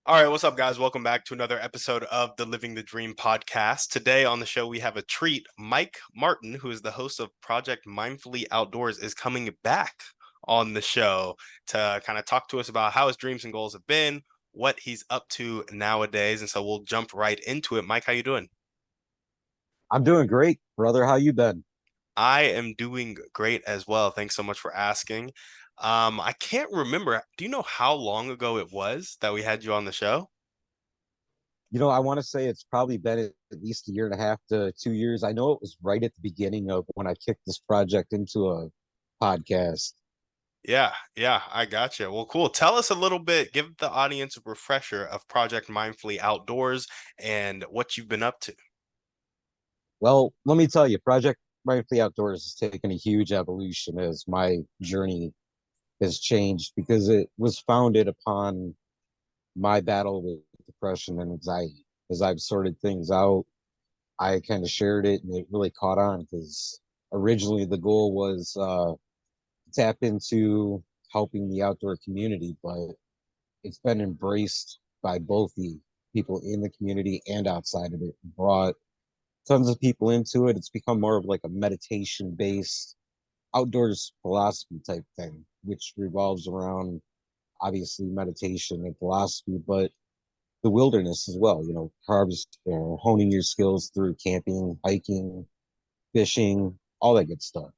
All right, what's up, guys? Welcome back to another episode of the Living the Dream podcast. Today on the show, we have a treat. Mike Martin, who is the host of Project Mindfully Outdoors, is coming back on the show to kind of talk to us about how his dreams and goals have been, what he's up to nowadays. And so we'll jump right into it. Mike, how you doing? I'm doing great, brother. How you been? I am doing great as well. Thanks so much for asking. I can't remember. Do you know how long ago it was that we had you on the show? I want to say it's probably been at least a year and a half to 2 years. I know it was right at the beginning of when I kicked this project into a podcast. Yeah, I gotcha. Well, cool. Tell us a little bit, give the audience a refresher of Project Mindfully Outdoors and what you've been up to. Well, let me tell you, Project Mindfully Outdoors has taken a huge evolution as my journey has changed because it was founded upon my battle with depression and anxiety. As I've sorted things out, I kind of shared it and it really caught on because originally the goal was tap into helping the outdoor community, but it's been embraced by both the people in the community and outside of it. Brought tons of people into it. It's become more of like a meditation based outdoors philosophy type thing, which revolves around obviously meditation and philosophy, but the wilderness as well. Honing your skills through camping, hiking, fishing, all that good stuff.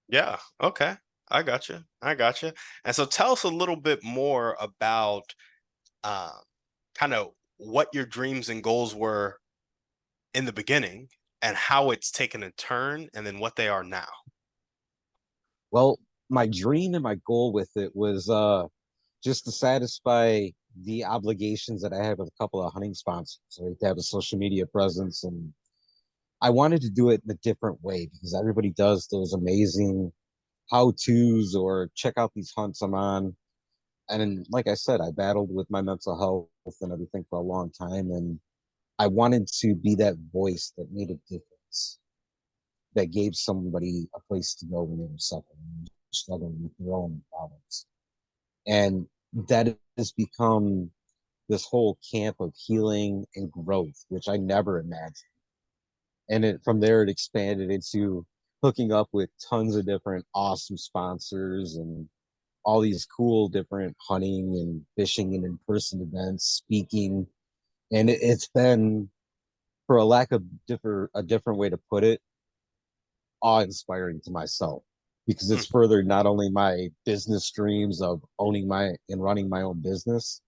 Yeah, okay. I gotcha. I gotcha. And so tell us a little bit more about uh, kind of what your dreams and goals were in the beginning and how it's taken a turn and then what they are now. Well, my dream and my goal with it was just to satisfy the obligations that I have with a couple of hunting sponsors, right? To have a social media presence. And I wanted to do it in a different way because everybody does those amazing how to's or check out these hunts I'm on. And then, like I said, I battled with my mental health and everything for a long time. And I wanted to be that voice that made a difference, that gave somebody a place to go when they were suffering, struggling with their own problems. And that has become this whole camp of healing and growth, which I never imagined. And from there, it expanded into hooking up with tons of different awesome sponsors and all these cool different hunting and fishing and in-person events, speaking. And it's been, for a lack of a different way to put it, awe-inspiring to myself because Hmm. it's furthered not only my business dreams of owning my and running my own business,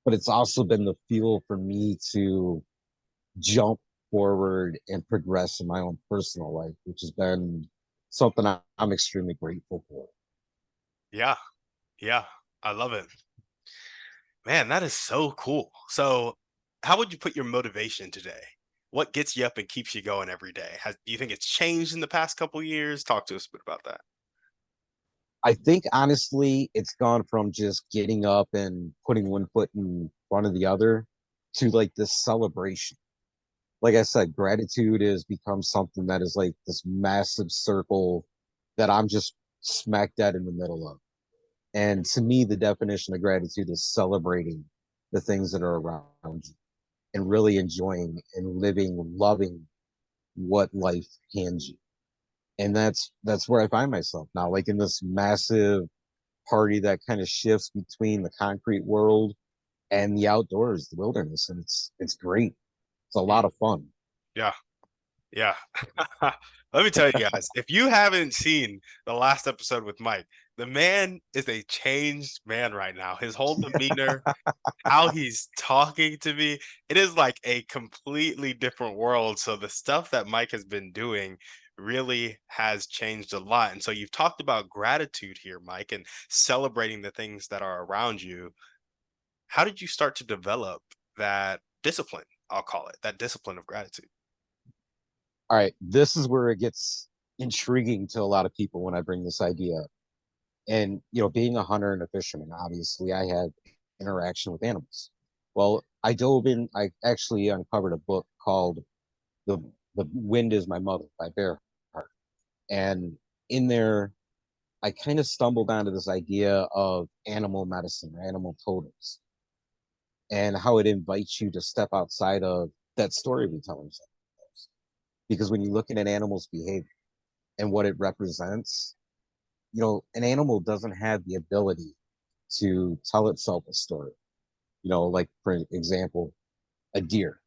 but it's also been the fuel for me to jump forward and progress in my own personal life, which has been something I'm extremely grateful for. Yeah, yeah, I love it. Man, that is so cool. So, how would you put your motivation today? What gets you up and keeps you going every day? Do you think it's changed in the past couple years? Talk to us a bit about that. I think honestly, it's gone from just getting up and putting one foot in front of the other to like this celebration. Like I said, gratitude has become something that is like this massive circle that I'm just smack dead in the middle of. And to me, the definition of gratitude is celebrating the things that are around you and really enjoying and living, loving what life hands you. And that's where I find myself now, like in this massive party that kind of shifts between the concrete world and the outdoors, the wilderness, and it's great. It's a lot Mm, of fun. yeah, yeah. Let me tell you guys, if you haven't seen the last episode with Mike, the man is a changed man right now. His whole demeanor, how he's talking to me, it is like a completely different world. So the stuff that Mike has been doing really has changed a lot. And so you've talked about gratitude here, Mike, and celebrating the things that are around you. How did you start to develop that discipline? I'll call it that discipline of gratitude. All right, this is where it gets intriguing to a lot of people when I bring this idea up. And being a hunter and a fisherman, obviously I have interaction with animals. Well, I actually uncovered a book called the the Wind Is My Mother by Bear. And in there, I kind of stumbled onto this idea of animal medicine or animal totems. and how it invites you to step outside of that story we tell ourselves. Because when you look at an animal's behavior and what it represents, an animal doesn't have the ability to tell itself a story. Like for example, a deer.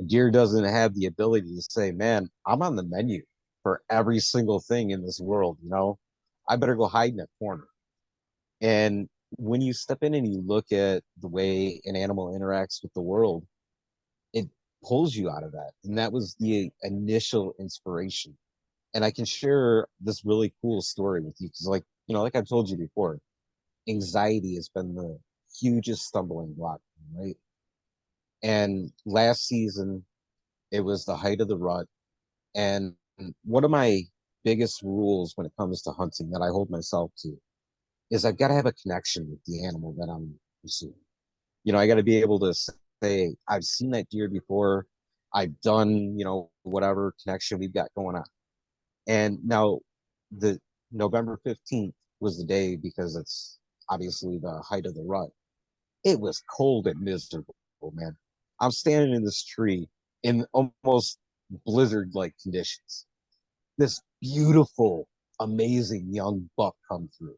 A deer doesn't have the ability to say, man, I'm on the menu for every single thing in this world. I better go hide in a corner. And when you step in and you look at the way an animal interacts with the world, it pulls you out of that. And that was the initial inspiration. And I can share this really cool story with you because, like I've told you before, anxiety has been the hugest stumbling block, right? And last season, it was the height of the rut. And one of my biggest rules when it comes to hunting that I hold myself to is I've got to have a connection with the animal that I'm pursuing. I got to be able to say, I've seen that deer before. I've done, whatever connection we've got going on. And now the November 15th was the day because it's obviously the height of the rut. It was cold and miserable, man. I'm standing in this tree in almost blizzard like conditions. This beautiful, amazing young buck come through.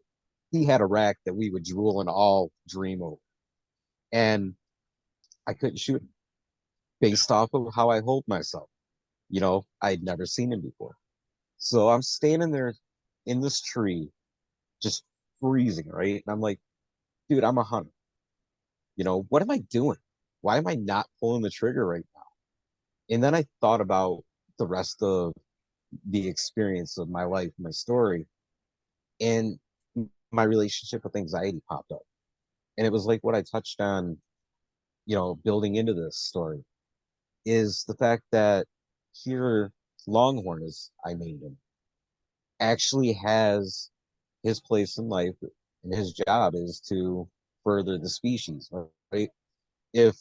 He had a rack that we would drool and all dream over. And I couldn't shoot him based off of how I hold myself. I'd never seen him before. So I'm standing there in this tree, just freezing, right? And I'm like, dude, I'm a hunter. What am I doing? Why am I not pulling the trigger right now? And then I thought about the rest of the experience of my life, my story, and my relationship with anxiety popped up. And it was like what I touched on, building into this story is the fact that here, Longhorn, as I named him, actually has his place in life and his job is to further the species, right? If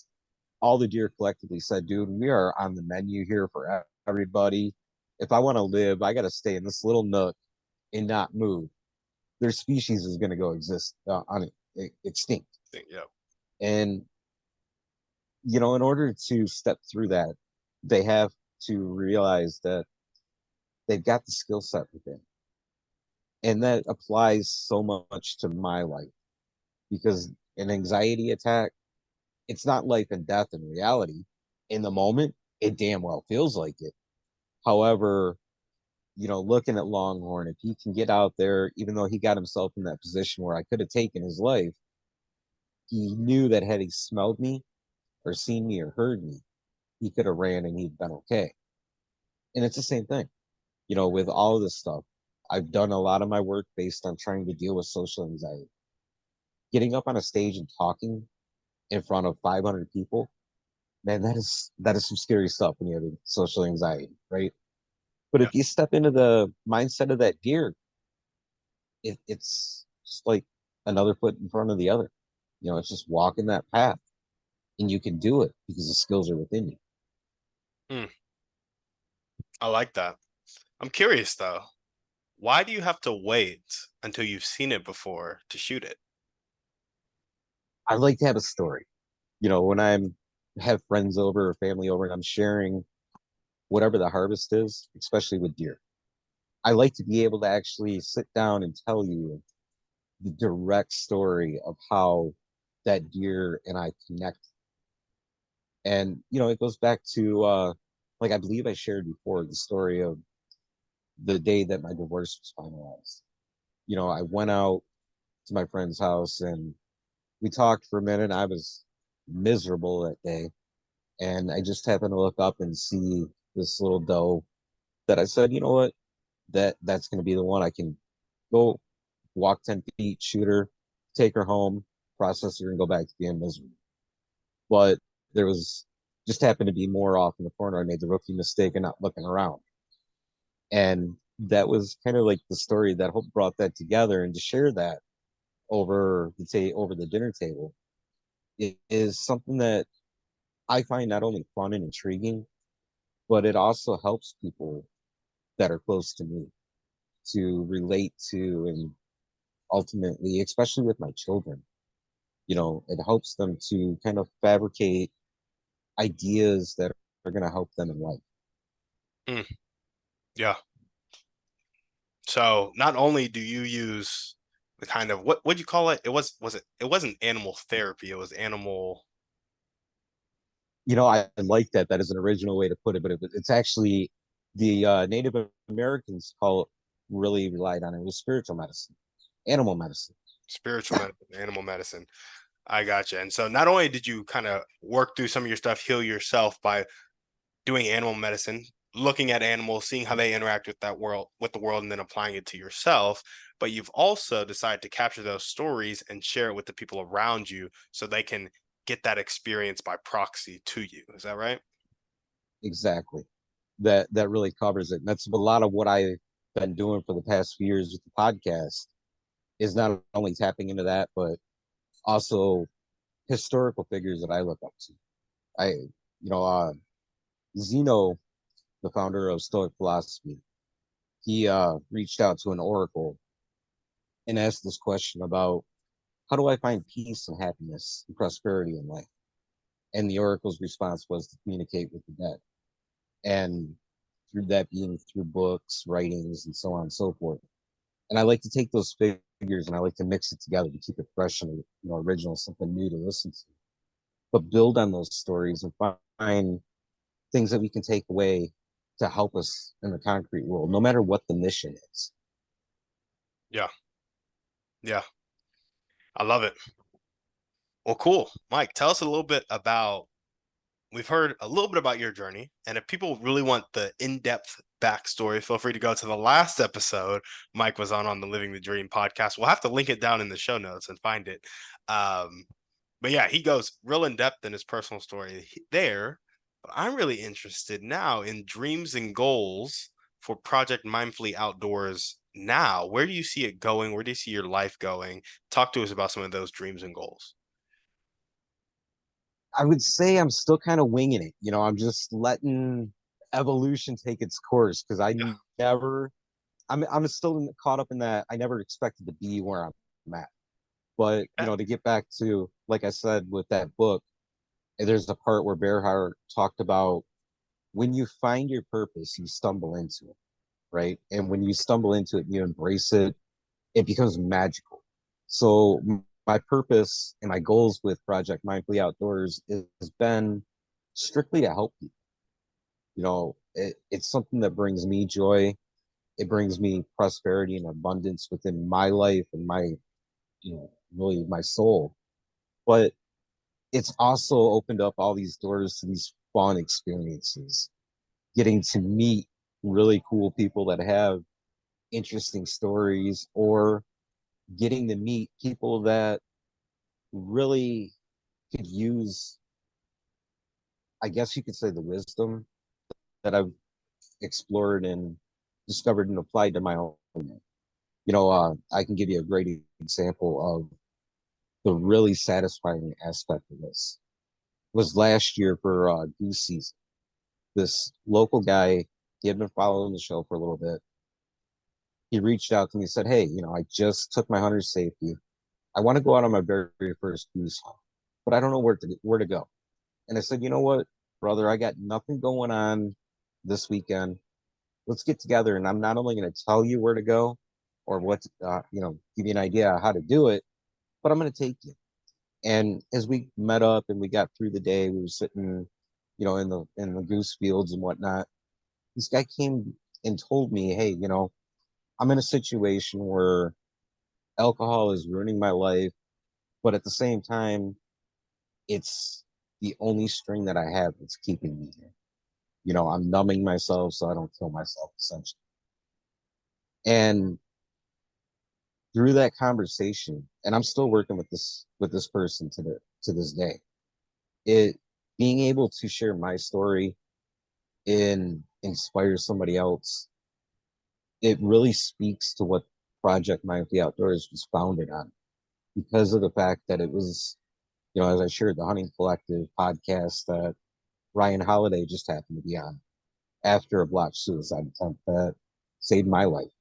all the deer collectively said, dude, we are on the menu here for everybody. If I want to live, I got to stay in this little nook and not move. Their species is going to go exist on extinct. Yeah. And, in order to step through that, they have to realize that they've got the skill set within. And that applies so much to my life because an anxiety attack, it's not life and death in reality. In the moment, it damn well feels like it. However, looking at Longhorn, if he can get out there, even though he got himself in that position where I could have taken his life, he knew that had he smelled me or seen me or heard me, he could have ran and he'd been okay. And it's the same thing, with all of this stuff. I've done a lot of my work based on trying to deal with social anxiety. Getting up on a stage and talking in front of 500 people, man, that is some scary stuff when you have social anxiety, right? But Yeah. if you step into the mindset of that deer, it's just like another foot in front of the other. It's just walking that path, and you can do it because the skills are within you. Hmm. I like that. I'm curious though. Why do you have to wait until you've seen it before to shoot it? I like to have a story. When I'm have friends over or family over, and I'm sharing whatever the harvest is, especially with deer. I like to be able to actually sit down and tell you the direct story of how that deer and I connect. And it goes back to like I believe I shared before the story of the day that my divorce was finalized. I went out to my friend's house and we talked for a minute. I was miserable that day. And I just happened to look up and see this little doe that I said, you know what? That's gonna be the one. I can go walk 10 feet, shoot her, take her home, process her, and go back to being miserable. But there was just happened to be more off in the corner. I made the rookie mistake of not looking around. And that was kind of like the story that Hope brought that together and to share that over the dinner table. It is something that I find not only fun and intriguing, but it also helps people that are close to me to relate to and ultimately, especially with my children, It helps them to kind of fabricate ideas that are going to help them in life. Mm, yeah. So not only do you use the kind of what do you call it? It wasn't animal therapy, it was animal. I like that. That is an original way to put it, but it's actually the Native Americans really relied on it. It was spiritual medicine, animal medicine. Spiritual medicine, animal medicine. I gotcha. And so not only did you kind of work through some of your stuff, heal yourself by doing animal medicine, looking at animals, seeing how they interact with the world, and then applying it to yourself, but you've also decided to capture those stories and share it with the people around you so they can get that experience by proxy to you. Is that right? Exactly. That really covers it. And that's a lot of what I've been doing for the past few years with the podcast is not only tapping into that, but also historical figures that I look up to. You know, Zeno, the founder of Stoic philosophy, he reached out to an oracle and asked this question about how do I find peace and happiness and prosperity in life? And the oracle's response was to communicate with the dead. And through that being through books, writings, and so on and so forth. And I like to take those figures and I like to mix it together to keep it fresh and original, something new to listen to. But build on those stories and find things that we can take away to help us in the concrete world, no matter what the mission is. Yeah. Yeah. I love it. Well, cool. Mike, tell us a little bit about we've heard a little bit about your journey. And if people really want the in-depth backstory, feel free to go to the last episode Mike was on the Living the Dream podcast. We'll have to link it down in the show notes and find it. Um, but yeah, he goes real in depth in his personal story there. But I'm really interested now in dreams and goals for Project Mindfully Outdoors now. Where do you see it going? Where do you see your life going? Talk to us about some of those dreams and goals. I would say I'm still kind of winging it. I'm just letting evolution take its course because Yeah. never, I'm still caught up in that. I never expected to be where I'm at. But, Okay. to get back to, like I said, with that book, there's a part where Bearhart talked about when you find your purpose, you stumble into it, right? And when you stumble into it, you embrace it, it becomes magical. So my purpose and my goals with Project Mindfully Outdoors has been strictly to help people. It's something that brings me joy. It brings me prosperity and abundance within my life and really my soul. But it's also opened up all these doors to these fun experiences, getting to meet really cool people that have interesting stories or getting to meet people that really could use, I guess you could say, the wisdom that I've explored and discovered and applied to my own. I can give you a great example of the really satisfying aspect of this. It was last year for goose season. This local guy, he had been following the show for a little bit. He reached out to me and said, "Hey, I just took my hunter's safety. I want to go out on my very first goose hunt, but I don't know where to go." And I said, "You know what, brother? I got nothing going on this weekend. Let's get together, and I'm not only going to tell you where to go or give you an idea how to do it, but I'm going to take you." And as we met up and we got through the day, we were sitting, in the goose fields and whatnot. This guy came and told me, "Hey, I'm in a situation where alcohol is ruining my life, but at the same time, it's the only string that I have that's keeping me here. I'm numbing myself so I don't kill myself, essentially." And through that conversation, and I'm still working with this person to this day, it being able to share my story and inspire somebody else, it really speaks to what Project Mindfully Outdoors was founded on because of the fact that it was, as I shared the Hunting Collective podcast that Ryan Holiday just happened to be on after a botched suicide attempt that saved my life.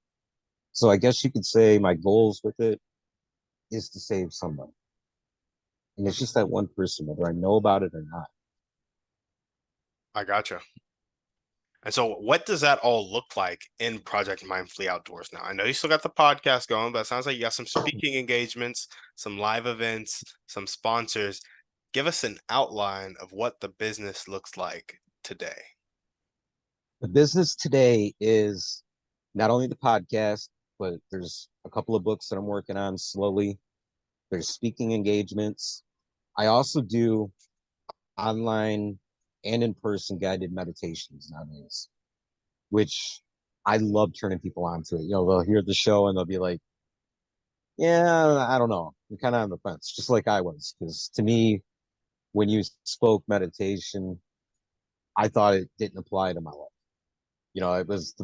So I guess you could say my goals with it is to save somebody. And it's Mhm. just that one person, whether I know about it or not. I gotcha. And so, what does that all look like in Project Mindfully Outdoors now? I know you still got the podcast going, but it sounds like you got some speaking engagements, some live events, some sponsors. Give us an outline of what the business looks like today. The business today is not only the podcast, but there's a couple of books that I'm working on slowly. There's speaking engagements. I also do online and in person guided meditations nowadays, which I love turning people on to it. They'll hear the show and they'll be like, yeah, I don't know. I'm kind of on the fence, just like I was. Because to me, when you spoke meditation, I thought it didn't apply to my life. It was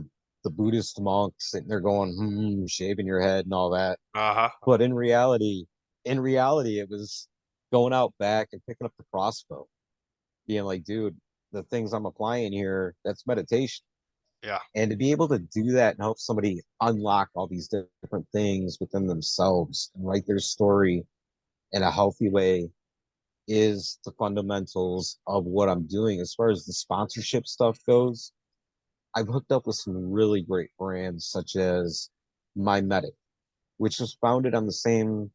the Buddhist monk sitting there going, shaving your head and all that. Uh-huh. But in reality, it was going out back and picking up the crossbow, being like, dude, the things I'm applying here, that's meditation. Yeah. And to be able to do that and help somebody unlock all these different things within themselves and write their story in a healthy way is the fundamentals of what I'm doing. As far as the sponsorship stuff goes, I've hooked up with some really great brands such as My Medic, which was founded on the same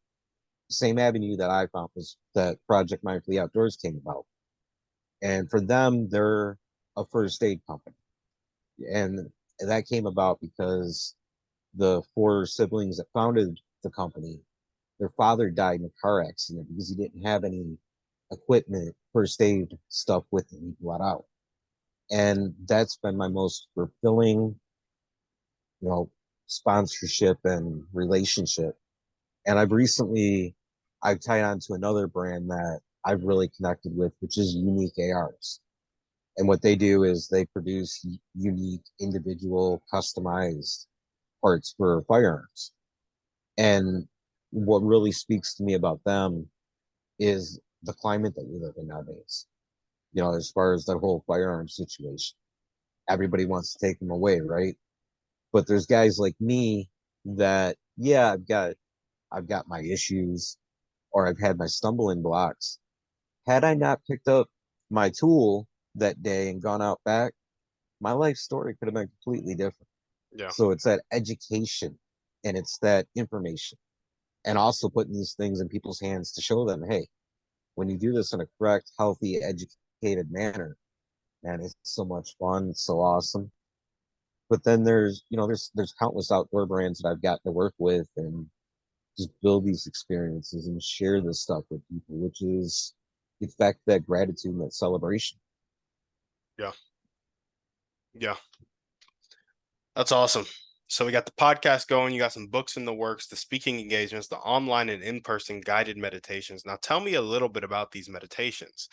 avenue that I found was that Project Mindfully Outdoors came about. And for them, they're a first aid company. And that came about because the four siblings that founded the company, their father died in a car accident because he didn't have any equipment, first aid stuff with him. He brought out. And that's been my most fulfilling, you know, sponsorship and relationship. And I've tied on to another brand that I've really connected with, which is Unique ARs. And what they do is they produce unique, individual, customized parts for firearms. And what really speaks to me about them is the climate that we live in nowadays. As far as that whole firearm situation, everybody wants to take them away, right? But there's guys like me that, yeah, I've got my issues or I've had my stumbling blocks. Had I not picked up my tool that day and gone out back, my life story could have been completely different. Yeah. So it's that education and it's that information and also putting these things in people's hands to show them, hey, when you do this in a correct, healthy, educated manner, man, it's so much fun. It's so awesome. But then there's countless outdoor brands that I've gotten to work with and just build these experiences and share this stuff with people, which is gets back to that gratitude and that celebration. Yeah. Yeah. That's awesome. So we got the podcast going, you got some books in the works, the speaking engagements, the online and in-person guided meditations. Now tell me a little bit about these meditations.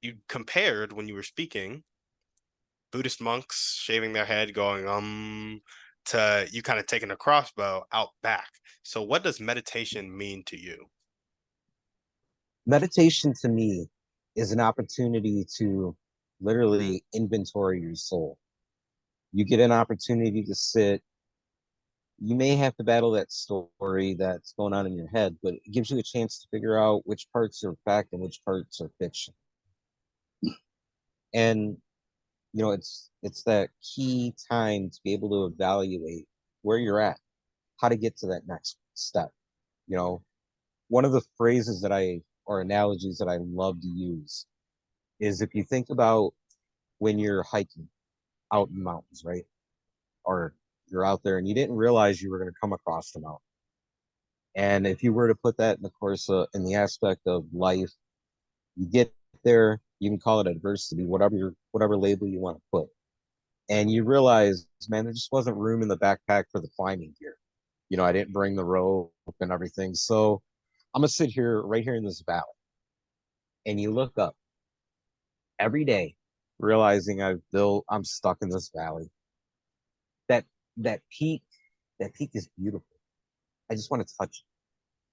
You compared when you were speaking Buddhist monks shaving their head, going to you kind of taking a crossbow out back. So what does meditation mean to you? Meditation to me is an opportunity to literally inventory your soul. You get an opportunity to sit. You may have to battle that story that's going on in your head, but it gives you a chance to figure out which parts are fact and which parts are fiction. And it's that key time to be able to evaluate where you're at, how to get to that next step. You know, one of the phrases that I or analogies that I love to use is if you think about when you're hiking out in the mountains, right? Or you're out there and you didn't realize you were going to come across the mountain. And if you were to put that in the course in the aspect of life, you get there, you can call it adversity, whatever label you want to put. And you realize, man, there just wasn't room in the backpack for the climbing gear. I didn't bring the rope and everything. So I'm gonna sit here right here in this valley. And you look up every day, realizing I'm stuck in this valley. That that peak, that peak is beautiful. I just want to touch it,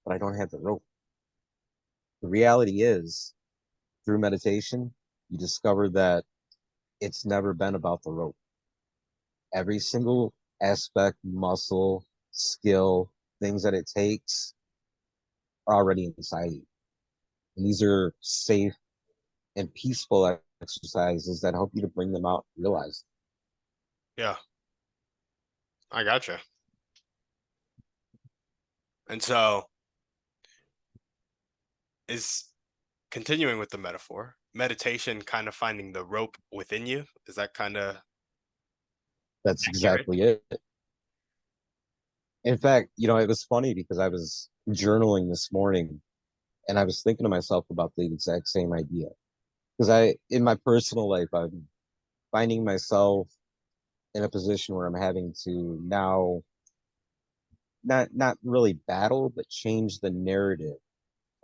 but I don't have the rope. The reality is, through meditation, you discover that it's never been about the rope. Every single aspect, muscle, skill, things that it takes are already inside you. And these are safe and peaceful exercises that help you to bring them out and realize. Yeah, I gotcha. And so is continuing with the metaphor, meditation kind of finding the rope within you? Is that kind of That's accurate? exactly it. In fact, it was funny because I was journaling this morning and I was thinking to myself about the exact same idea. Because in my personal life, I'm finding myself in a position where I'm having to now not really battle, but change the narrative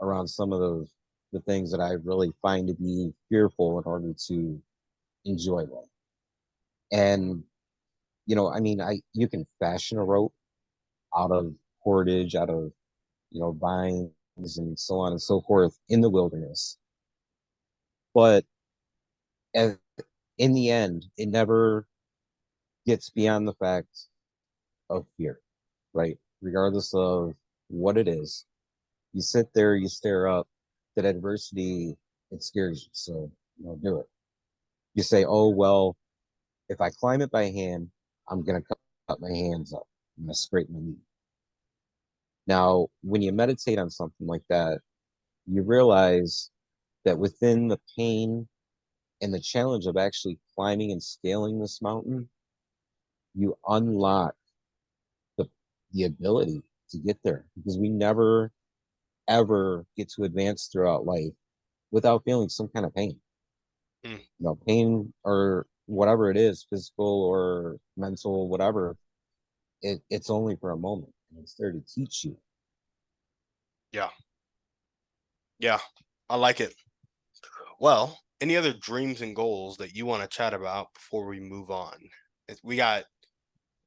around some of the things that I really find to be fearful in order to enjoy life. And I mean, I you can fashion a rope out of cordage, out of vines and so on and so forth in the wilderness. But as, in the end, it never gets beyond the fact of fear, right? Regardless of what it is, you sit there, you stare up. That adversity, it scares you. So, do it. You say, oh, well, if I climb it by hand, I'm going to cut my hands up. I'm going to scrape my knee. Now, when you meditate on something like that, you realize that within the pain and the challenge of actually climbing and scaling this mountain, you unlock the the ability to get there because we never ever get to advance throughout life without feeling some kind of pain. Mm, Pain or whatever it is, physical or mental, whatever, it's only for a moment and it's there to teach you. yeah, yeah, I like it. Well, any other dreams and goals that you want to chat about before we move on? We got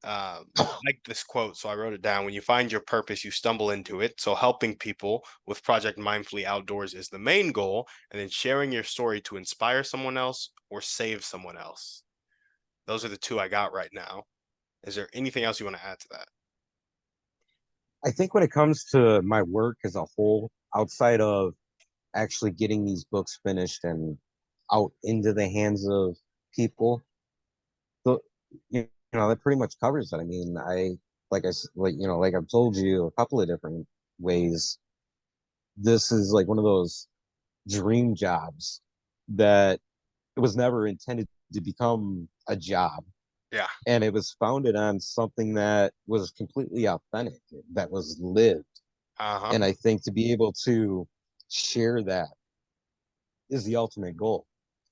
like this quote, so I wrote it down. When you find your purpose, you stumble into it. So helping people with Project Mindfully Outdoors is the main goal, and then sharing your story to inspire someone else or save someone else. Those are the two I got right now. Is there anything else you want to add to that? I think when it comes to my work as a whole, outside of actually getting these books finished and out into the hands of people, the that pretty much covers it. I mean, like I've told you a couple of different ways. This is like one of those dream jobs that it was never intended to become a job, Yeah. and it was founded on something that was completely authentic, that was lived. Uh-huh. And I think to be able to share that is the ultimate goal.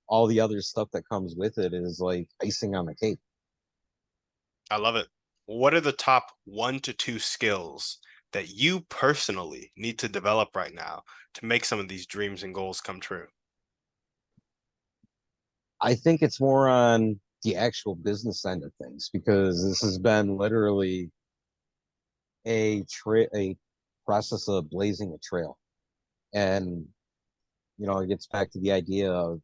All the other stuff that comes with it is like icing on the cake. I love it. What are the top 1 to 2 skills that you personally need to develop right now to make some of these dreams and goals come true? I think it's more on the actual business end of things because this has been literally a process of blazing a trail. And it gets back to the idea of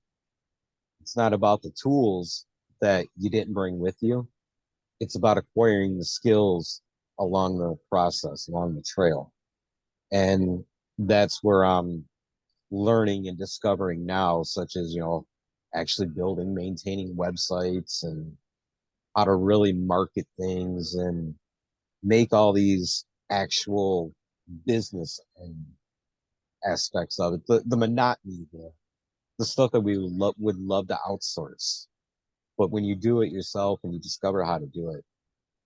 it's not about the tools that you didn't bring with you. It's about acquiring the skills along the process, along the trail. And that's where I'm learning and discovering now, such as, actually building, maintaining websites and how to really market things and make all these actual business and aspects of it. The monotony, the stuff that we would love to outsource. But when you do it yourself and you discover how to do it,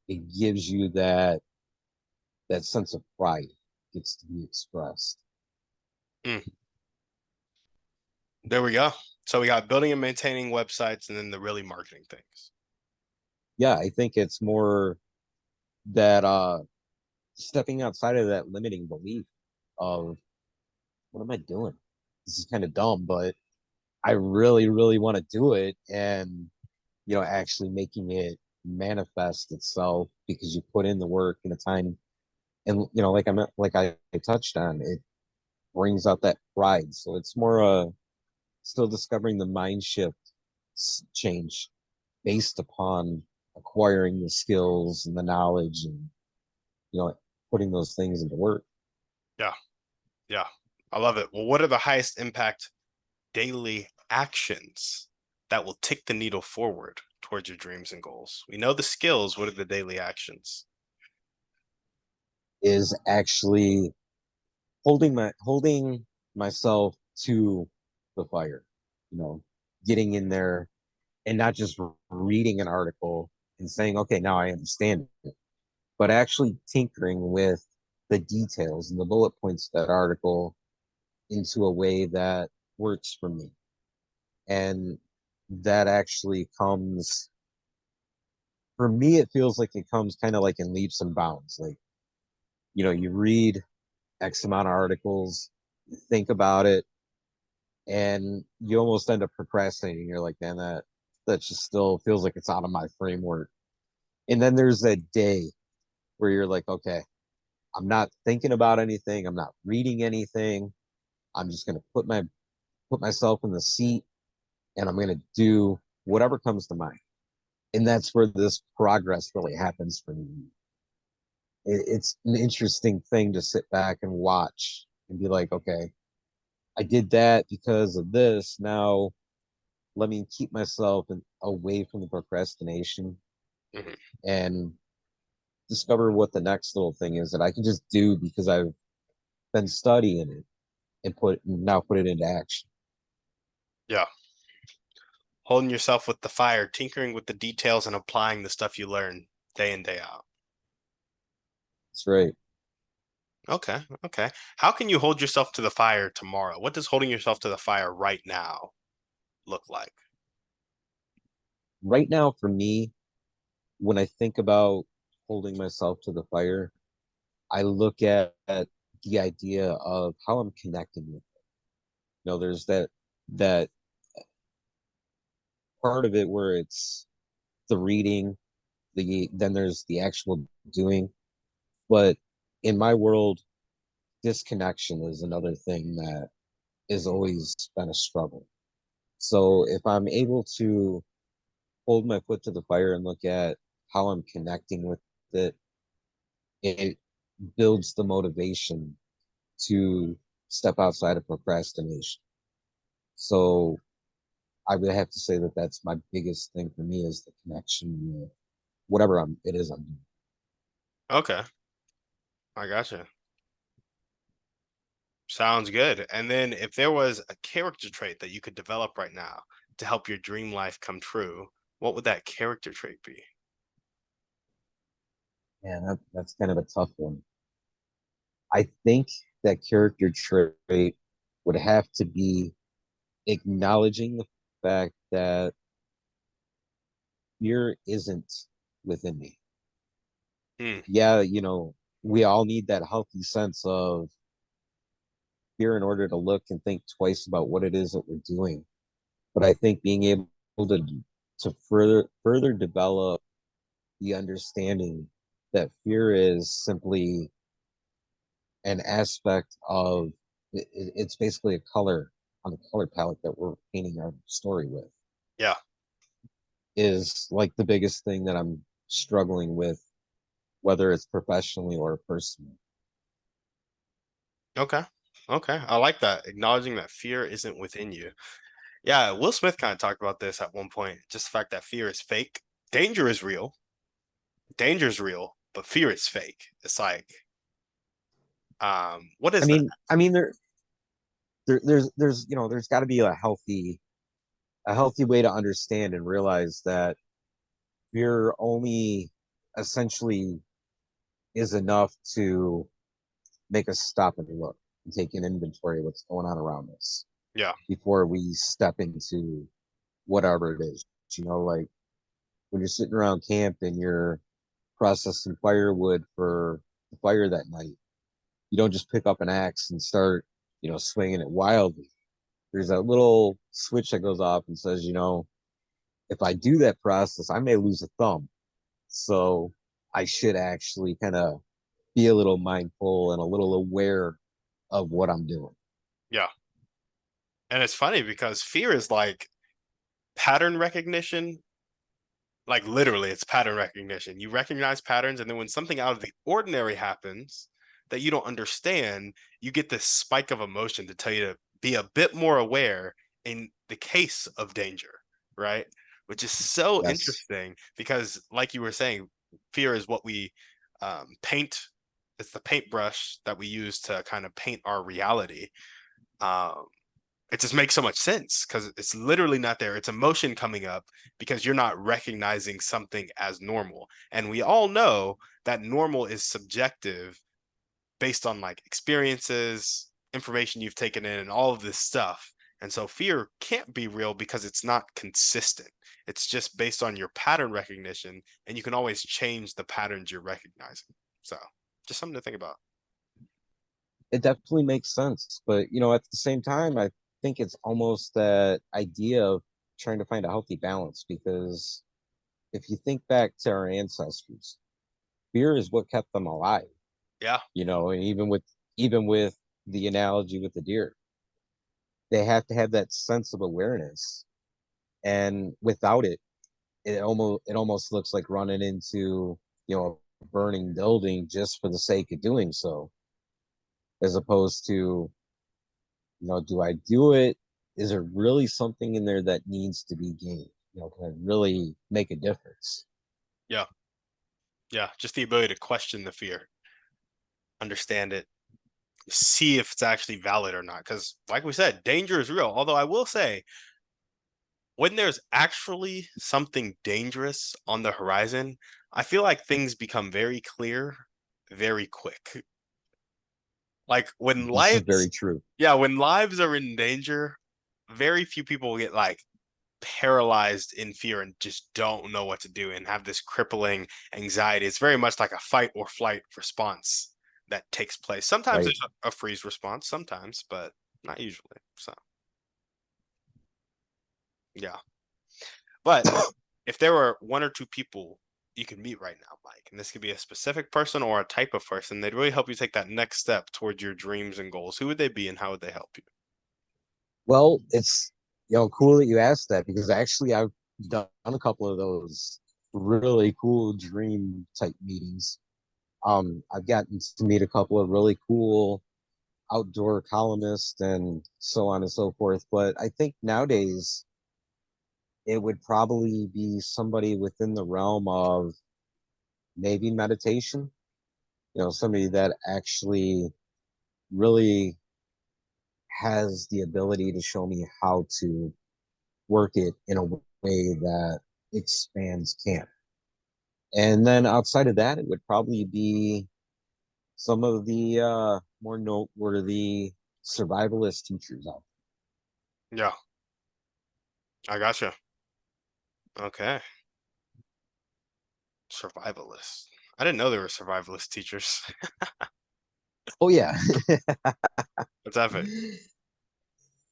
it gives you that sense of pride gets to be expressed. Mm, there we go. So we got building and maintaining websites and then the really marketing things. Yeah, I think it's more that stepping outside of that limiting belief of what am I doing? This is kind of dumb, but I really, really want to do it. And, actually making it manifest itself because you put in the work and the time. And, like I touched on, it brings out that pride. So it's more still discovering the mind shift change based upon acquiring the skills and the knowledge and, you know, putting those things into work. Yeah. Yeah. I love it. Well, what are the highest impact daily actions that will tick the needle forward towards your dreams and goals? We know the skills. What are the daily actions? Is actually holding myself to the fire, you know, getting in there and not just reading an article and saying, okay, now I understand it, but actually tinkering with the details and the bullet points of that article into a way that works for me. And that actually comes, for me, it feels like it comes kind of like in leaps and bounds. Like, you read X amount of articles, you think about it, and you almost end up procrastinating. You're like, man, that just still feels like it's out of my framework. And then there's that day where you're like, okay, I'm not thinking about anything, I'm not reading anything. I'm just gonna put myself in the seat and I'm gonna do whatever comes to mind. And that's where this progress really happens for me. It's an interesting thing to sit back and watch and be like, okay, I did that because of this. Now let me keep myself away from the procrastination Mhm. and discover what the next little thing is that I can just do because I've been studying it and put it into action. Yeah. Holding yourself with the fire, tinkering with the details, and applying the stuff you learn day in, day out. That's right. Okay. Okay. How can you hold yourself to the fire tomorrow? What does holding yourself to the fire right now look like? Right now, for me, when I think about holding myself to the fire, I look at the idea of how I'm connecting with it. There's that part of it where it's the reading, then there's the actual doing. But in my world, disconnection is another thing that has always been a struggle. So if I'm able to hold my foot to the fire and look at how I'm connecting with it, it builds the motivation to step outside of procrastination. So I would have to say that that's my biggest thing for me is the connection with whatever it is I'm doing. Okay. I gotcha. Sounds good. And then if there was a character trait that you could develop right now to help your dream life come true, what would that character trait be? Yeah, that's kind of a tough one. I think that character trait would have to be acknowledging the fact that fear isn't within me. Hmm. Yeah, we all need that healthy sense of fear in order to look and think twice about what it is that we're doing. But I think being able to further develop the understanding that fear is simply an aspect of it's basically a color on the color palette that we're painting our story with Yeah. is like the biggest thing that I'm struggling with, whether it's professionally or personally. Okay. Okay. I like that. Acknowledging that fear isn't within you. Yeah. Will Smith kind of talked about this at one point. Just the fact that fear is fake. Danger is real. Danger is real, but fear is fake. It's like, what I is that? mean, I mean, there's got to be a healthy way to understand and realize that fear only essentially is enough to make us stop and look and take an inventory of what's going on around us Yeah. before we step into whatever it is. Like when you're sitting around camp and you're processing firewood for the fire that night, you don't just pick up an axe and start, swinging it wildly. There's that little switch that goes off and says, if I do that process, I may lose a thumb. So I should actually kind of be a little mindful and a little aware of what I'm doing. Yeah. And it's funny because fear is like pattern recognition. Like literally, it's pattern recognition. You recognize patterns, and then when something out of the ordinary happens, that you don't understand, you get this spike of emotion to tell you to be a bit more aware in the case of danger, right? Which is so Yes. interesting because, like you were saying, fear is what we paint. It's the paintbrush that we use to kind of paint our reality. Um, it just makes so much sense because it's literally not there. It's emotion coming up because you're not recognizing something as normal. And we all know that normal is subjective based on like experiences, information you've taken in, and all of this stuff. And so fear can't be real because it's not consistent. It's just based on your pattern recognition, and you can always change the patterns you're recognizing. So, just something to think about. It definitely makes sense. But, at the same time, I think it's almost that idea of trying to find a healthy balance because if you think back to our ancestors, fear is what kept them alive, Yeah, and even with the analogy with the deer, they have to have that sense of awareness. And without it, it almost looks like running into, a burning building just for the sake of doing so, as opposed to, do I do it? Is there really something in there that needs to be gained? Can I really make a difference? yeah, yeah. Just the ability to question the fear, understand it, see if it's actually valid or not. Because, like we said, danger is real. Although I will say, when there's actually something dangerous on the horizon, I feel like things become very clear very quick. Like when This is lives, very true. yeah, when lives are in danger, very few people get like paralyzed in fear and just don't know what to do and have this crippling anxiety. It's very much like a fight or flight response that takes place. Sometimes Right. there's a freeze response, sometimes, but not usually. So, yeah. But if there were one or two people you could meet right now, Mike, and this could be a specific person or a type of person, they'd really help you take that next step towards your dreams and goals. Who would they be and how would they help you? Well, it's cool that you asked that because actually I've done a couple of those really cool dream type meetings. I've gotten to meet a couple of really cool outdoor columnists and so on and so forth. But I think nowadays it would probably be somebody within the realm of maybe meditation, somebody that actually really has the ability to show me how to work it in a way that expands camp. And then outside of that, it would probably be some of the more noteworthy survivalist teachers out Yeah, I gotcha. Okay. Survivalist. I didn't know there were survivalist teachers. there. Oh yeah. That's epic.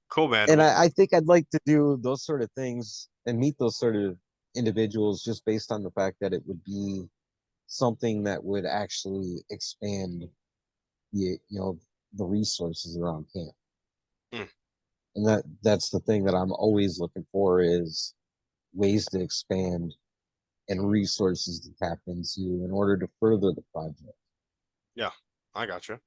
Cool, man. And I think I'd like to do those sort of things and meet those sort of individuals just based on the fact that it would be something that would actually expand the resources around camp. Mm, And that's the thing that I'm always looking for is ways to expand and resources to tap into in order to further the project. yeah, I gotcha.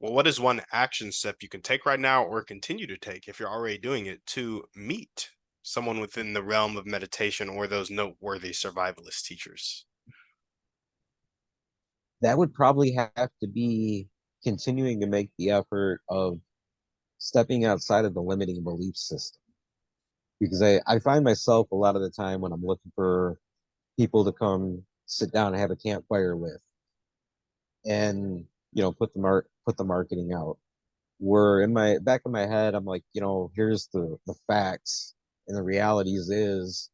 Well, what is one action step you can take right now or continue to take if you're already doing it to meet someone within the realm of meditation or those noteworthy survivalist teachers? That would probably have to be continuing to make the effort of stepping outside of the limiting belief system. Because I find myself a lot of the time when I'm looking for people to come sit down and have a campfire with and put the marketing out. Where in my back of my head, I'm like, here's the facts. And the realities is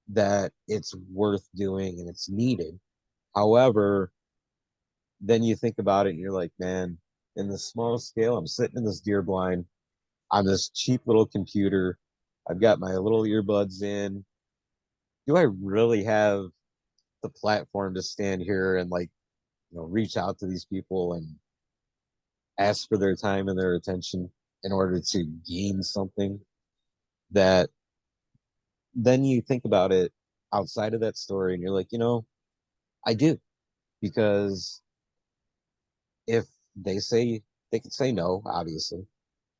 that it's worth doing and it's needed. However, then you think about it and you're like, man, in the small scale, I'm sitting in this deer blind on this cheap little computer. I've got my little earbuds in. Do I really have the platform to stand here and like, reach out to these people and ask for their time and their attention in order to gain something that then you think about it outside of that story and you're like, I do because If they say they can say no, obviously.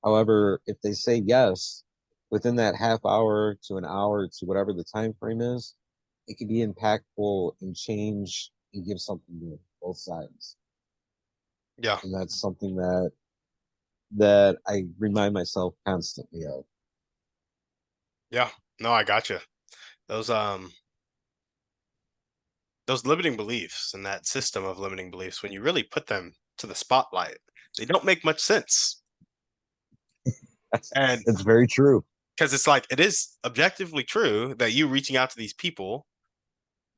However, if they say yes, within that half hour to an hour to whatever the time frame is, it can be impactful and change and give something to both sides. Yeah. And that's something that I remind myself constantly of. Yeah. No, I gotcha. Those those limiting beliefs and that system of limiting beliefs, when you really put them to the spotlight, they don't make much sense. That's And it's very true. because it's like it is objectively true that you reaching out to these people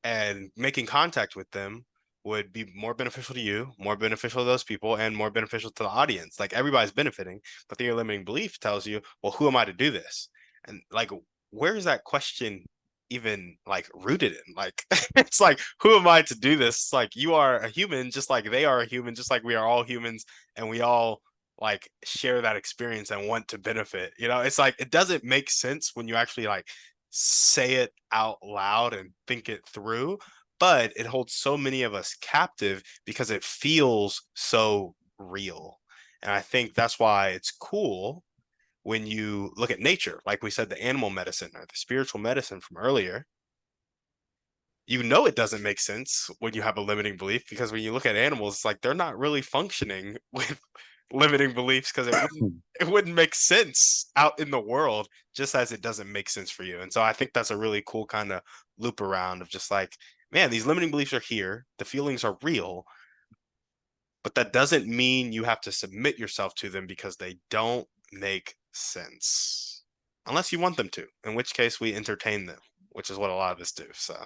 and making contact with them would be more beneficial to you, more beneficial to those people, and more beneficial to the audience. Like everybody's benefiting, but the limiting belief tells you, well, who am I to do this? And like, where is that question even like rooted in? Like, it's like, who am I to do this? It's like you are a human, just like they are a human, just like we are all humans, and we all like share that experience and want to benefit. You know, it's like it doesn't make sense when you actually like say it out loud and think it through, but it holds so many of us captive because it feels so real. And I think that's why it's cool when you look at nature, like we said, the animal medicine or the spiritual medicine from earlier. You know it doesn't make sense when you have a limiting belief because when you look at animals, it's like they're not really functioning with limiting beliefs because it wouldn't make sense out in the world just as it doesn't make sense for you. And so I think that's a really cool kind of loop around of just like, man, these limiting beliefs are here, the feelings are real, but that doesn't mean you have to submit yourself to them because they don't make sense. Unless you want them to, in which case we entertain them, which is what a lot of us do. So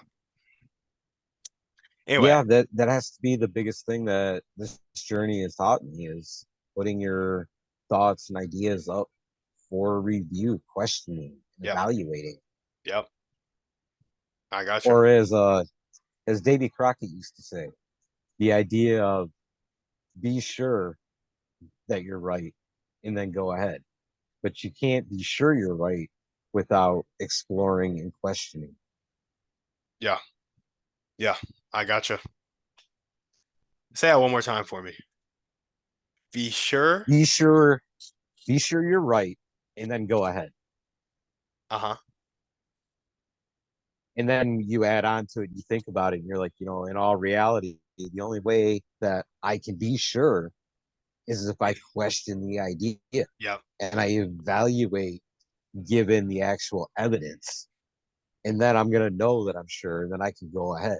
anyway, Yeah, that has to be the biggest thing that this journey has taught me is putting your thoughts and ideas up for review, questioning, and yep, evaluating. yep, I gotcha. Or as Davy Crockett used to say, the idea of be sure that you're right and then go ahead. But you can't be sure you're right without exploring and questioning. Yeah, yeah, I gotcha. Say that one more time for me. Be sure. Be sure, be sure you're right and then go ahead. Uh-huh. And then you add on to it, you think about it, and you're like, in all reality, the only way that I can be sure is if I question the idea Yep. and I evaluate given the actual evidence. And then I'm going to know that I'm sure, and then I can go ahead.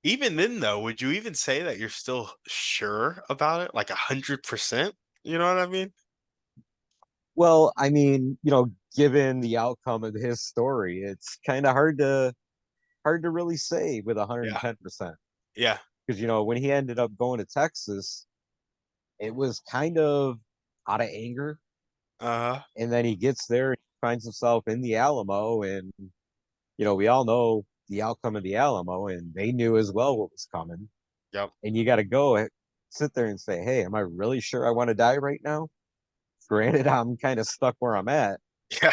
Even then, though, would you even say that you're still sure about it? Like 100%? You know what I mean? Well, I mean, given the outcome of his story, it's kind of hard to really say with Yeah. 110%. Yeah. Because when he ended up going to Texas, it was kind of out of anger, Uh-huh. and then he gets there and finds himself in the Alamo, and we all know the outcome of the Alamo, and they knew as well what was coming. Yep. And you got to go sit there and say, hey, am I really sure I want to die right now? Granted, I'm kind of stuck where I'm at, Yeah.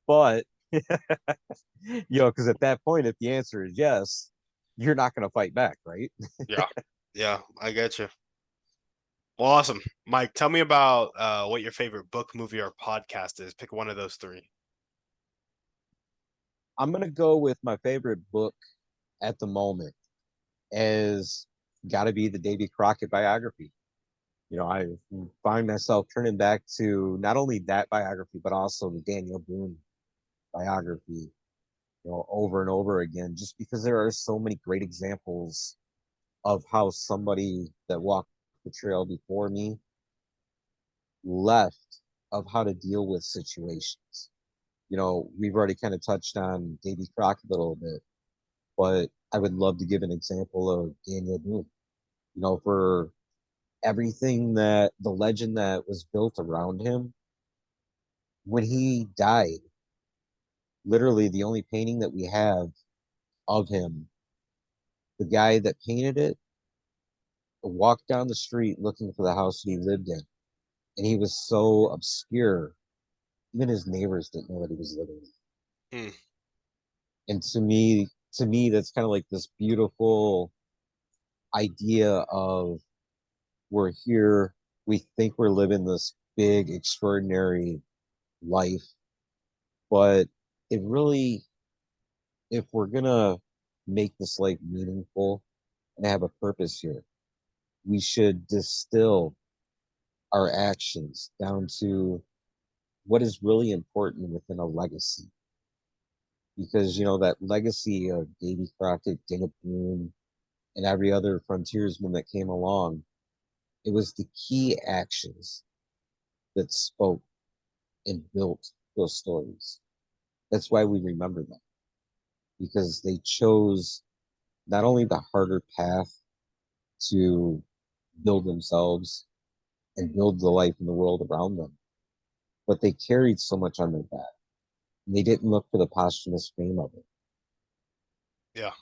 but because at that point, if the answer is yes, you're not going to fight back, right? Yeah. Yeah. I get you. Well, awesome. Mike, tell me about what your favorite book, movie, or podcast is. Pick one of those three. I'm going to go with my favorite book at the moment as got to be the Davy Crockett biography. I find myself turning back to not only that biography, but also the Daniel Boone biography, over and over again, just because there are so many great examples of how somebody that walked the trail before me left of how to deal with situations. We've already kind of touched on Davy Crockett a little bit, but I would love to give an example of Daniel Boone. For everything that the legend that was built around him, when he died, literally the only painting that we have of him, the guy that painted it walked down the street looking for the house that he lived in. And he was so obscure, even his neighbors didn't know that he was living there. Hmm. And to me, that's kind of like this beautiful idea of we're here, we think we're living this big, extraordinary life, but it really, if we're gonna make this life meaningful and have a purpose here, we should distill our actions down to what is really important within a legacy. Because, that legacy of Davy Crockett, Dana Boone, and every other frontiersman that came along, it was the key actions that spoke and built those stories. That's why we remember them, because they chose not only the harder path to build themselves and build the life in the world around them, but they carried so much on their back. And they didn't look for the posthumous fame of it. Yeah.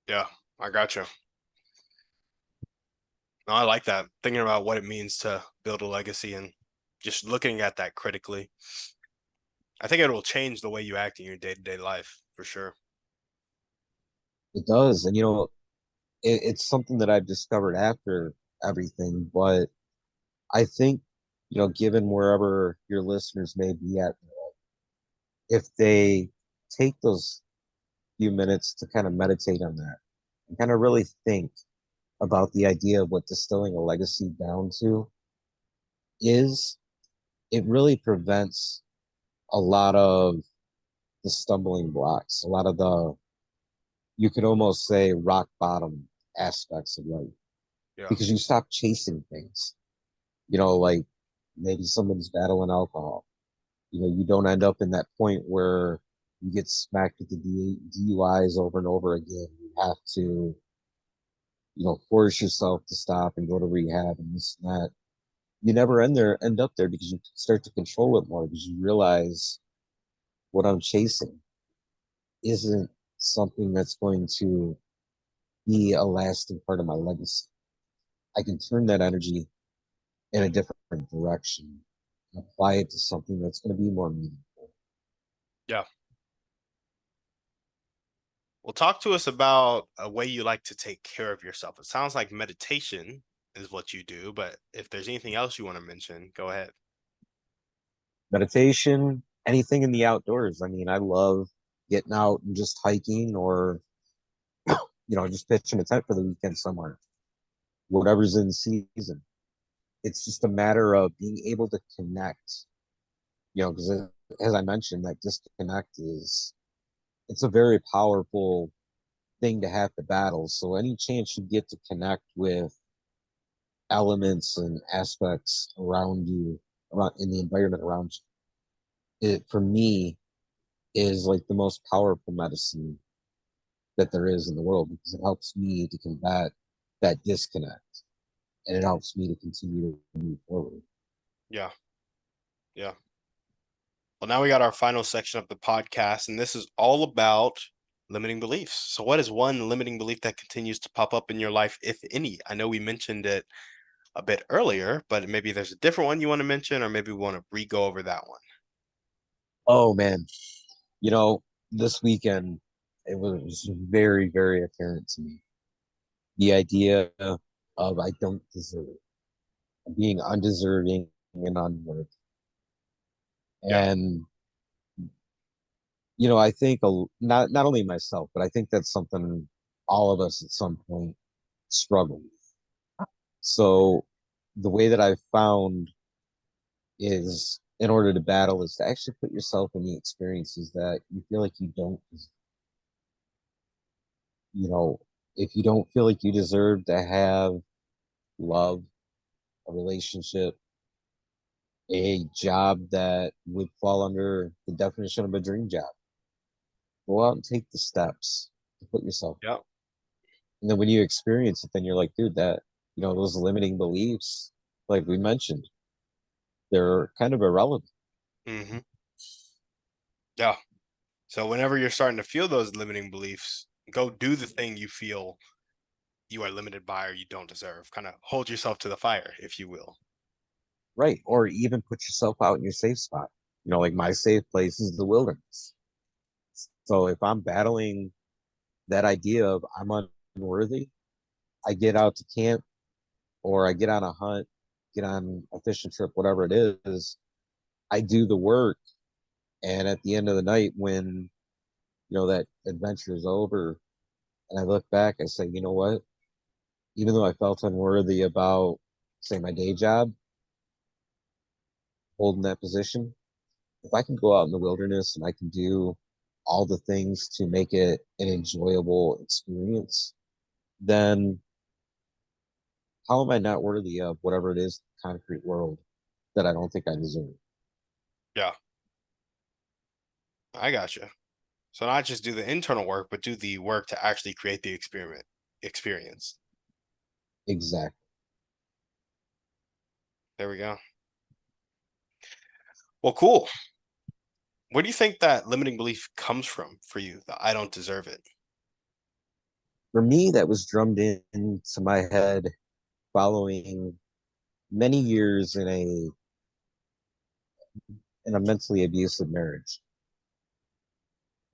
Yeah. I gotcha. No, I like that. Thinking about what it means to build a legacy and just looking at that critically. I think it will change the way you act in your day-to-day life for sure. It does. And, it's something that I've discovered after everything, but I think, given wherever your listeners may be at, if they take those few minutes to kind of meditate on that and kind of really think about the idea of what distilling a legacy down to is, it really prevents a lot of the stumbling blocks, a lot of the, you could almost say, rock bottom aspects of life, Yeah. because you stop chasing things, like maybe someone's battling alcohol. You don't end up in that point where you get smacked with the DUIs over and over again. You have to, force yourself to stop and go to rehab and this and that. You never end up there because you start to control it more, because you realize what I'm chasing isn't something that's going to be a lasting part of my legacy. I can turn that energy in a different direction and apply it to something that's going to be more meaningful. Yeah. Well, talk to us about a way you like to take care of yourself. It sounds like meditation is what you do, but if there's anything else you want to mention, go ahead. Meditation, anything in the outdoors. I mean, I love getting out and just hiking, or, just pitching a tent for the weekend somewhere, whatever's in season. It's just a matter of being able to connect, because as I mentioned, that disconnect it's a very powerful thing to have to battle. So any chance you get to connect with elements and aspects around you, around in the environment around you, it for me is like the most powerful medicine that there is in the world, because it helps me to combat that disconnect, and it helps me to continue to move forward. Yeah. Yeah. Well, now we got our final section of the podcast, and this is all about limiting beliefs. So, what is one limiting belief that continues to pop up in your life, if any? I know we mentioned it a bit earlier, but maybe there's a different one you want to mention, or maybe we want to re go over that one. Oh man, you know, this weekend it was very, very apparent to me, the idea of I don't deserve, being undeserving and unworthy. Yeah. And I think not only myself, but I think that's something all of us at some point struggle with. So the way that I've found is, in order to battle, is to actually put yourself in the experiences that you feel like you don't, you know, if you don't feel like you deserve to have love, a relationship, a job that would fall under the definition of a dream job, go out and take the steps to put yourself. Yeah. And then when you experience it, then you're like, dude, those limiting beliefs, like we mentioned, they're kind of irrelevant. Hmm. Yeah. So, whenever you're starting to feel those limiting beliefs, go do the thing you feel you are limited by or you don't deserve. Kind of hold yourself to the fire, if you will. Right. Or even put yourself out in your safe spot. Like my safe place is the wilderness. So if I'm battling that idea of I'm unworthy, I get out to camp or I get on a hunt, get on a fishing trip, whatever it is, I do the work. And at the end of the night, when that adventure is over, and I look back, I say, you know what? Even though I felt unworthy about, say, my day job, holding that position, if I can go out in the wilderness and I can do all the things to make it an enjoyable experience, then how am I not worthy of whatever it is, concrete world that I don't think I deserve? Yeah, I got you. So not just do the internal work, but do the work to actually create the experiment experience. Exactly. There we go. Well, cool. Where do you think that limiting belief comes from for you? That I don't deserve it. For me, that was drummed into my head following many years in a mentally abusive marriage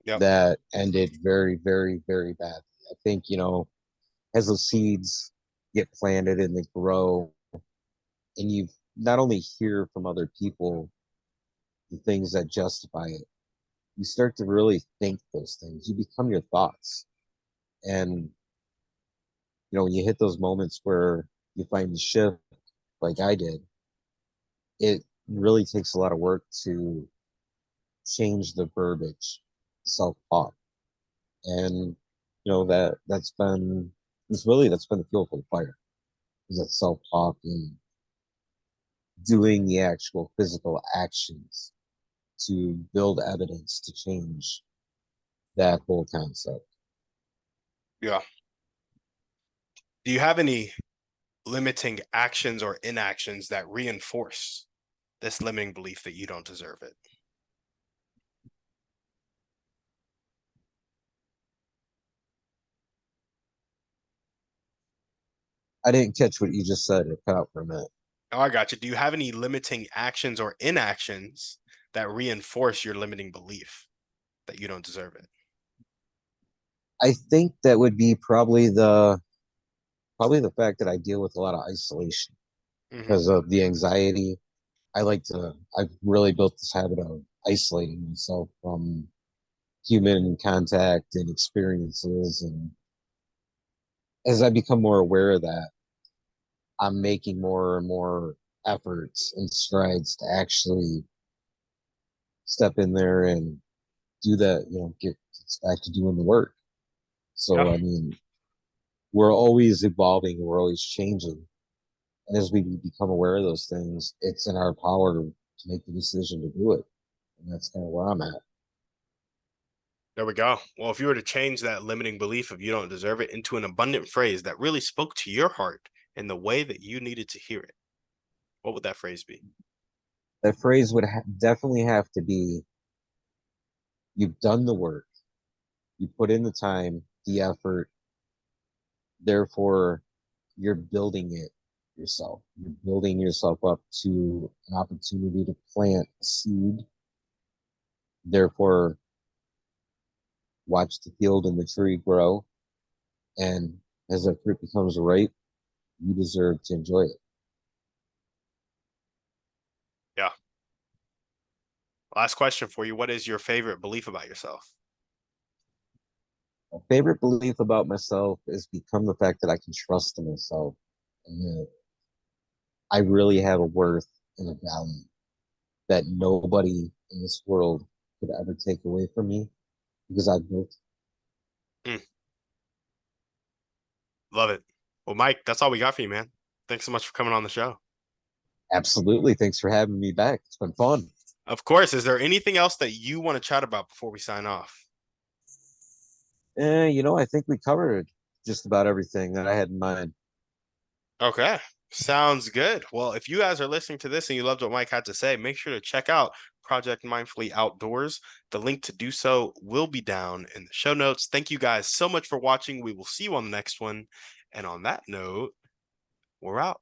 Yep. that ended very, very, very badly. I think, as those seeds get planted and they grow, and you not only hear from other people the things that justify it, you start to really think those things. You become your thoughts. And, when you hit those moments where you find the shift, like I did, it really takes a lot of work to change the verbiage, self-talk. And, that's been the fuel for the fire, is that self-talk and doing the actual physical actions to build evidence to change that whole concept. Yeah. Do you have any limiting actions or inactions that reinforce this limiting belief that you don't deserve it? I didn't catch what you just said. It cut out for a minute. Oh, I got you. Do you have any limiting actions or inactions that reinforce your limiting belief that you don't deserve it? I think that would be probably the fact that I deal with a lot of isolation Hmm. because of the anxiety. I've really built this habit of isolating myself from human contact and experiences. And as I become more aware of that, I'm making more and more efforts and strides to actually step in there and do that, get back to doing the work. Yeah, So, I mean, we're always evolving, we're always changing. And as we become aware of those things, it's in our power to make the decision to do it. And that's kind of where I'm at. there we go. Well, if you were to change that limiting belief of you don't deserve it into an abundant phrase that really spoke to your heart in the way that you needed to hear it, what would that phrase be? That phrase would definitely have to be, you've done the work, you put in the time, the effort, therefore you're building it yourself. You're building yourself up to an opportunity to plant a seed. Therefore, watch the field and the tree grow. And as the fruit becomes ripe, you deserve to enjoy it. Yeah. Last question for you. What is your favorite belief about yourself? My favorite belief about myself is become the fact that I can trust in myself and that I really have a worth and a value that nobody in this world could ever take away from me because I've built. Mm, love it. Well, Mike, that's all we got for you, man. Thanks so much for coming on the show. Absolutely. Thanks for having me back. It's been fun. Of course, is there anything else that you want to chat about before we sign off? I think we covered just about everything that I had in mind. Okay. Sounds good. Well, if you guys are listening to this and you loved what Mike had to say, make sure to check out Project Mindfully Outdoors. The link to do so will be down in the show notes. Thank you guys so much for watching. We will see you on the next one. And on that note, we're out.